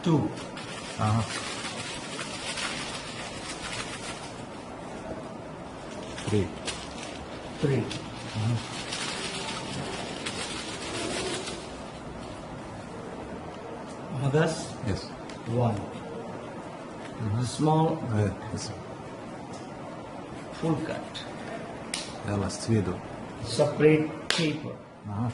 2. Uh-huh. 3. 3. August Yes. 1. Small Yes. full cut. يلا استفيدوا. Separate paper. أها.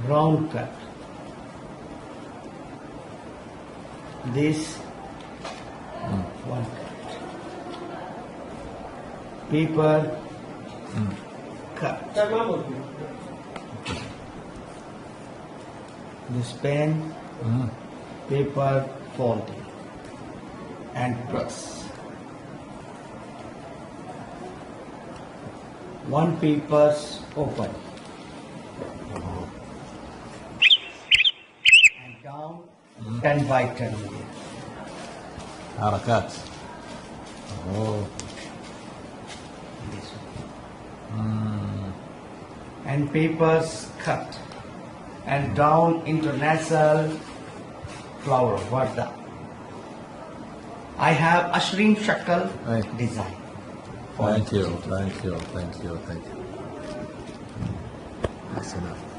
Round cut. This one cut. Paper cut. This pen, paper folding and press. One paper's open and down 10 by 10 million. حركات. أوه. This one. And papers cut and down international flower Varda. I have Ashrim Shakal Right. design. Thank you. Thank you. Thank you. Thank you. That's enough.